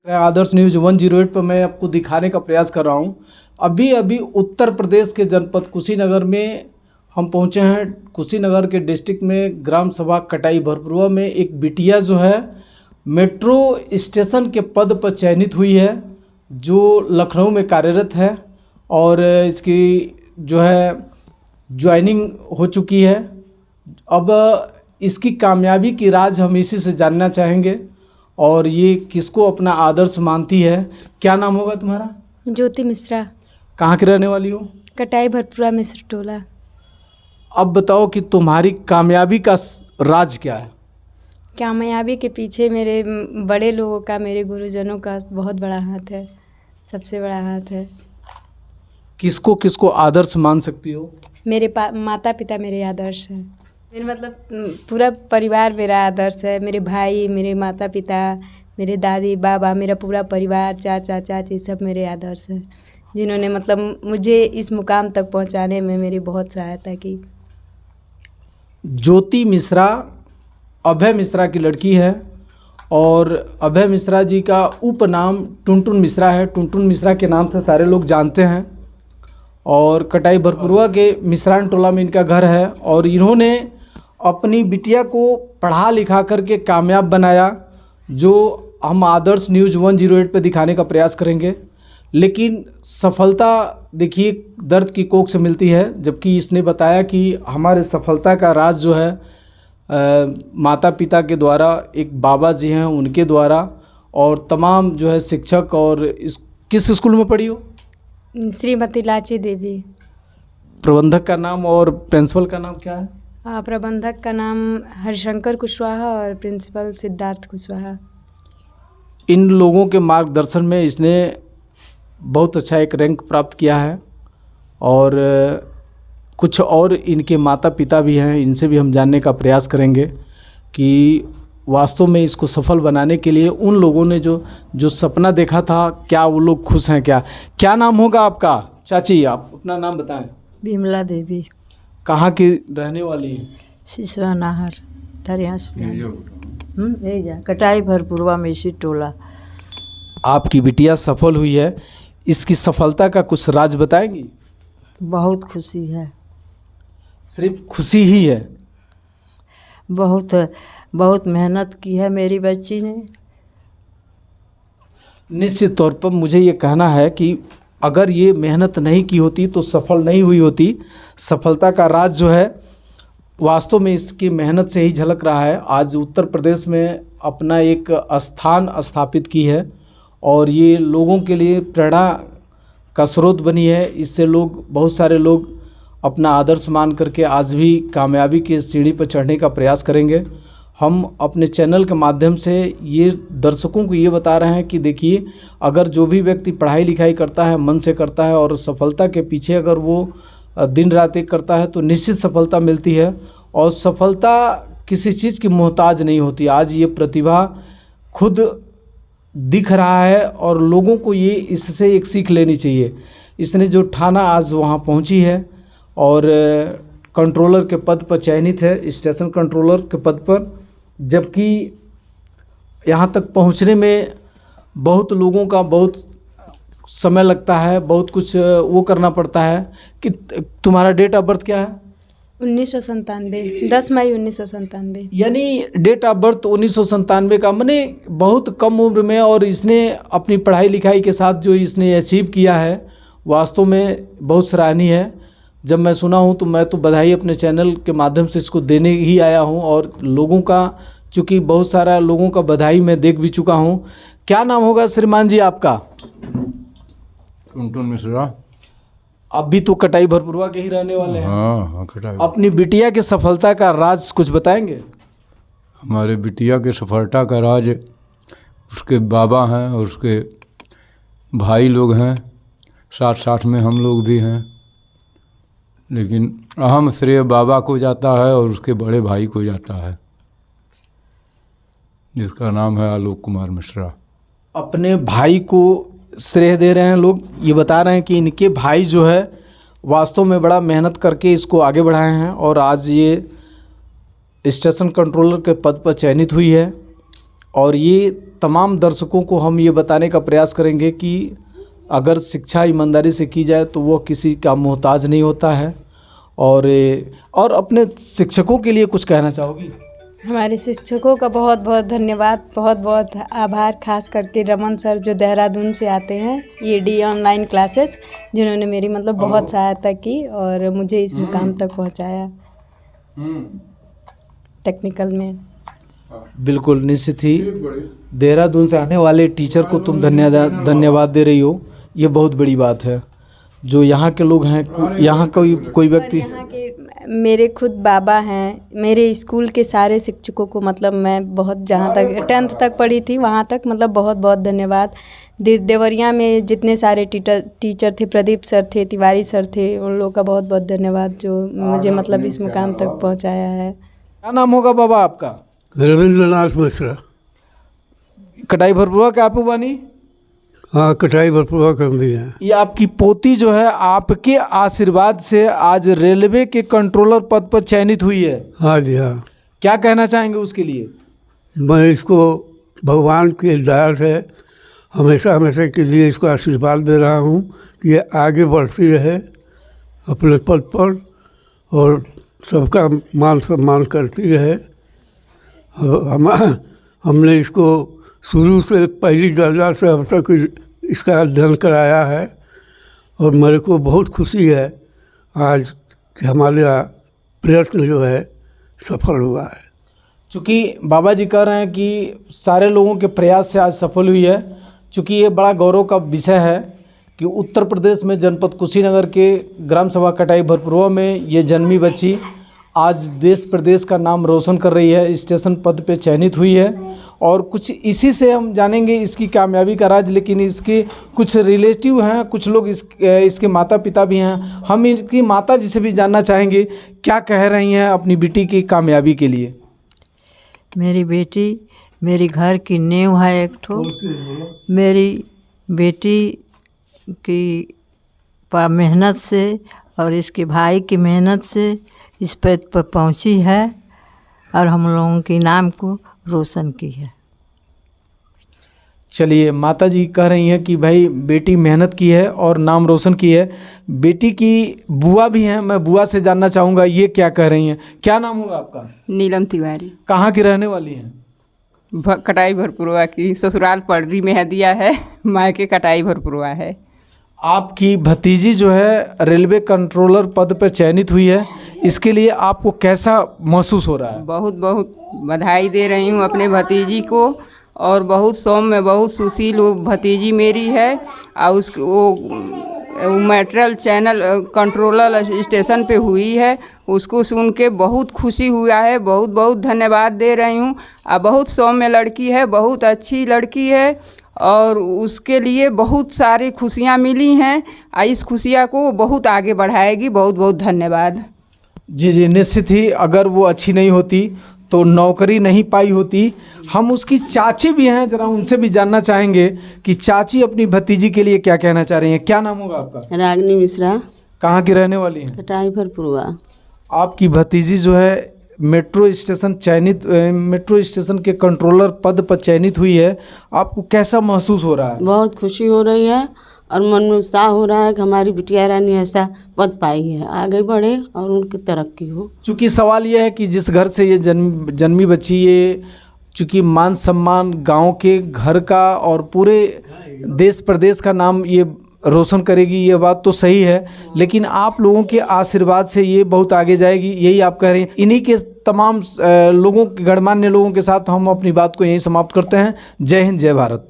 आदर्श news 108 पर मैं आपको दिखाने का प्रयास कर रहा हूं। अभी अभी उत्तर प्रदेश के जनपद कुशीनगर में हम पहुंचे हैं। कुशीनगर के डिस्ट्रिक्ट में ग्राम सभा कटाई भरपुरवा में एक बिटिया जो है मेट्रो स्टेशन के पद पर चयनित हुई है, जो लखनऊ में कार्यरत है और इसकी जो है ज्वाइनिंग हो चुकी है। अब इसकी कामयाबी की राज हम इसी से जानना चाहेंगे और ये किसको अपना आदर्श मानती है। क्या नाम होगा तुम्हारा? ज्योति मिश्रा। कहाँ की रहने वाली हो? कटाई भरपुरा मिश्र टोला। अब बताओ कि तुम्हारी कामयाबी का राज क्या है? कामयाबी के पीछे मेरे बड़े लोगों का, मेरे गुरुजनों का बहुत बड़ा हाथ है, सबसे बड़ा हाथ है। किसको किसको आदर्श मान सकती हो? मेरे माता पिता मेरे आदर्श हैं। मेरे मतलब पूरा परिवार मेरा आदर्श है। मेरे भाई, मेरे माता पिता, मेरे दादी बाबा, मेरा पूरा परिवार, चाचा चाची सब मेरे आदर्श हैं, जिन्होंने मतलब मुझे इस मुकाम तक पहुंचाने में मेरी बहुत सहायता की। ज्योति मिश्रा अभय मिश्रा की लड़की है और अभय मिश्रा जी का उपनाम टुनटुन मिश्रा है। टुनटुन मिश्रा के नाम से सारे लोग जानते हैं और कटाई भरपुरवा के मिश्रान टोला में इनका घर है और इन्होंने अपनी बिटिया को पढ़ा लिखा करके कामयाब बनाया, जो हम आदर्श न्यूज़ 108 पे दिखाने का प्रयास करेंगे। लेकिन सफलता देखिए दर्द की कोख से मिलती है, जबकि इसने बताया कि हमारे सफलता का राज जो है माता पिता के द्वारा, एक बाबा जी हैं उनके द्वारा और तमाम जो है शिक्षक। और किस स्कूल में पढ़ी हो? श्रीमती लाची देवी। प्रबंधक का नाम और प्रिंसिपल का नाम क्या है? प्रबंधक का नाम हरिशंकर कुशवाहा और प्रिंसिपल सिद्धार्थ कुशवाहा। इन लोगों के मार्गदर्शन में इसने बहुत अच्छा एक रैंक प्राप्त किया है और कुछ और इनके माता पिता भी हैं, इनसे भी हम जानने का प्रयास करेंगे कि वास्तव में इसको सफल बनाने के लिए उन लोगों ने जो सपना देखा था, क्या वो लोग खुश हैं? क्या नाम होगा आपका? चाची आप अपना नाम बताएं। विमला देवी। कहाँ की रहने वाली हैं? सिसवा नाहर कटाई भरपुरवा मिश्र टोला। आपकी बिटिया सफल हुई है, इसकी सफलता का कुछ राज बताएंगी? बहुत खुशी है। सिर्फ खुशी ही है? बहुत मेहनत की है मेरी बच्ची ने। निश्चित तौर पर मुझे ये कहना है कि अगर ये मेहनत नहीं की होती तो सफल नहीं हुई होती। सफलता का राज जो है वास्तव में इसकी मेहनत से ही झलक रहा है। आज उत्तर प्रदेश में अपना एक स्थान स्थापित की है और ये लोगों के लिए प्रेरणा का स्रोत बनी है। इससे बहुत सारे लोग अपना आदर्श मान करके आज भी कामयाबी की सीढ़ी पर चढ़ने का प्रयास करेंगे। हम अपने चैनल के माध्यम से ये दर्शकों को ये बता रहे हैं कि देखिए, अगर जो भी व्यक्ति पढ़ाई लिखाई करता है, मन से करता है और सफलता के पीछे अगर वो दिन रात एक करता है तो निश्चित सफलता मिलती है। और सफलता किसी चीज़ की मोहताज नहीं होती। आज ये प्रतिभा खुद दिख रहा है और लोगों को ये इससे एक सीख लेनी चाहिए। इसने जो ठाना आज वहाँ पहुँची है और कंट्रोलर के पद पर चयनित है, स्टेशन कंट्रोलर के पद पर, जबकि यहाँ तक पहुँचने में बहुत लोगों का बहुत समय लगता है, बहुत कुछ वो करना पड़ता है। कि तुम्हारा डेट ऑफ बर्थ क्या है? 1997, 10 मई 1997। यानी डेट ऑफ बर्थ 1997 का, माने बहुत कम उम्र में। और इसने अपनी पढ़ाई लिखाई के साथ जो इसने अचीव किया है वास्तव में बहुत सराहनीय है। जब मैं सुना हूँ तो मैं तो बधाई अपने चैनल के माध्यम से इसको देने ही आया हूँ और लोगों का, चूँकि बहुत सारा लोगों का बधाई मैं देख भी चुका हूँ। क्या नाम होगा श्रीमान जी आपका? टुनटुन मिश्रा। आप भी तो कटाई भरपुरवा के ही रहने वाले हैं। हाँ, कटाई। अपनी बिटिया की सफलता का राज कुछ बताएंगे? हमारे बिटिया के सफलता का राज उसके बाबा हैं और उसके भाई लोग हैं, साथ में हम लोग भी हैं, लेकिन अहम श्रेय बाबा को जाता है और उसके बड़े भाई को जाता है, जिसका नाम है आलोक कुमार मिश्रा। अपने भाई को श्रेय दे रहे हैं लोग। ये बता रहे हैं कि इनके भाई जो है वास्तव में बड़ा मेहनत करके इसको आगे बढ़ाए हैं और आज ये स्टेशन कंट्रोलर के पद पर चयनित हुई है। और ये तमाम दर्शकों को हम ये बताने का प्रयास करेंगे कि अगर शिक्षा ईमानदारी से की जाए तो वह किसी का मोहताज नहीं होता है। और अपने शिक्षकों के लिए कुछ कहना चाहोगी? हमारे शिक्षकों का बहुत बहुत धन्यवाद, बहुत बहुत आभार, खास करके रमन सर जो देहरादून से आते हैं, ये डी ऑनलाइन क्लासेस, जिन्होंने मेरी मतलब बहुत सहायता की और मुझे इस मुकाम तक पहुंचाया टेक्निकल में। बिल्कुल निश्चित ही देहरादून से आने वाले टीचर को तुम धन्यवाद दे रही हो, ये बहुत बड़ी बात है। जो यहाँ के लोग हैं, यहाँ कोई व्यक्ति, यहाँ के मेरे खुद बाबा हैं, मेरे स्कूल के सारे शिक्षकों को मतलब मैं बहुत जहाँ तक 10th तक पढ़ी थी वहाँ तक मतलब बहुत बहुत धन्यवाद। देवरिया में जितने सारे टीचर थे, प्रदीप सर थे, तिवारी सर थे, उन लोगों का बहुत बहुत धन्यवाद जो मुझे मतलब इस मुकाम तक पहुँचाया है। क्या नाम होगा बाबा आपका? रविंद्रनाथ मिश्रा। कटाई भरपुरा के आपू बानी? हाँ, कटाई भरपूर कम भी है। ये आपकी पोती जो है आपके आशीर्वाद से आज रेलवे के कंट्रोलर पद पर चयनित हुई है। हाँ जी हाँ। क्या कहना चाहेंगे उसके लिए? मैं इसको भगवान की दया से हमेशा हमेशा के लिए इसको आशीर्वाद दे रहा हूँ कि ये आगे बढ़ती रहे अपने पद पर और सबका मान सम्मान करती रहे। हमने इसको शुरू से पहली दर्जा से अब तक इसका अध्ययन कराया है और मेरे को बहुत खुशी है आज कि हमारा प्रयत्न जो है सफल हुआ है। चूँकि बाबा जी कह रहे हैं कि सारे लोगों के प्रयास से आज सफल हुई है। चूँकि ये बड़ा गौरव का विषय है कि उत्तर प्रदेश में जनपद कुशीनगर के ग्राम सभा कटाई भरपुरवा में ये जन्मी बच्ची आज देश प्रदेश का नाम रोशन कर रही है, स्टेशन पद पे चयनित हुई है। और कुछ इसी से हम जानेंगे इसकी कामयाबी का राज। लेकिन इसके कुछ रिलेटिव हैं, कुछ लोग इसके माता पिता भी हैं। हम इनकी माता जी से भी जानना चाहेंगे क्या कह रही हैं अपनी बेटी की कामयाबी के लिए। मेरी बेटी मेरी घर की नींव है एक ठो। मेरी बेटी की मेहनत से और इसके भाई की मेहनत से इस पद पर पहुंची है और हम लोगों के नाम को रोशन की है। चलिए, माता जी कह रही हैं कि भाई बेटी मेहनत की है और नाम रोशन की है। बेटी की बुआ भी हैं, मैं बुआ से जानना चाहूँगा ये क्या कह रही हैं। क्या नाम होगा आपका? नीलम तिवारी। कहाँ की रहने वाली हैं? कटाई भरपुरवा की। ससुराल पडरी में दिया है, मायके कटाई भरपुरवा है। आपकी भतीजी जो है रेलवे कंट्रोलर पद पर चयनित हुई है, इसके लिए आपको कैसा महसूस हो रहा है? बहुत बहुत बधाई दे रही हूँ अपने भतीजी को और बहुत सौम्य, बहुत सुशील वो भतीजी मेरी है। और वो मेट्रल चैनल कंट्रोलर स्टेशन पे हुई है, उसको सुन के बहुत खुशी हुआ है। बहुत बहुत धन्यवाद दे रही हूँ। बहुत सौम्य लड़की है, बहुत अच्छी लड़की है और उसके लिए बहुत सारी खुशियाँ मिली हैं। इस खुशियाँ को बहुत आगे बढ़ाएगी। बहुत बहुत धन्यवाद। जी जी, निश्चित ही अगर वो अच्छी नहीं होती तो नौकरी नहीं पाई होती। हम उसकी चाची भी हैं, ज़रा उनसे भी जानना चाहेंगे कि चाची अपनी भतीजी के लिए क्या कहना चाह रही हैं। क्या नाम होगा आपका? रागनी मिश्रा। कहाँ की रहने वाली हैं? कटाई भरपुरवा। आपकी भतीजी जो है मेट्रो स्टेशन के कंट्रोलर पद पर चयनित हुई है, आपको कैसा महसूस हो रहा है? बहुत खुशी हो रही है और मन में उत्साह हो रहा है कि हमारी बिटिया रानी ऐसा पद पाई है, आगे बढ़े और उनकी तरक्की हो। चूँकि सवाल ये है कि जिस घर से ये जन्मी बच्ची, ये चूँकि मान सम्मान गांव के घर का और पूरे देश प्रदेश का नाम ये रोशन करेगी, ये बात तो सही है। लेकिन आप लोगों के आशीर्वाद से ये बहुत आगे जाएगी, यही आप कह रहे हैं। इन्हीं के तमाम लोगों, गणमान्य लोगों के साथ हम अपनी बात को यहीं समाप्त करते हैं। जय हिंद, जय भारत।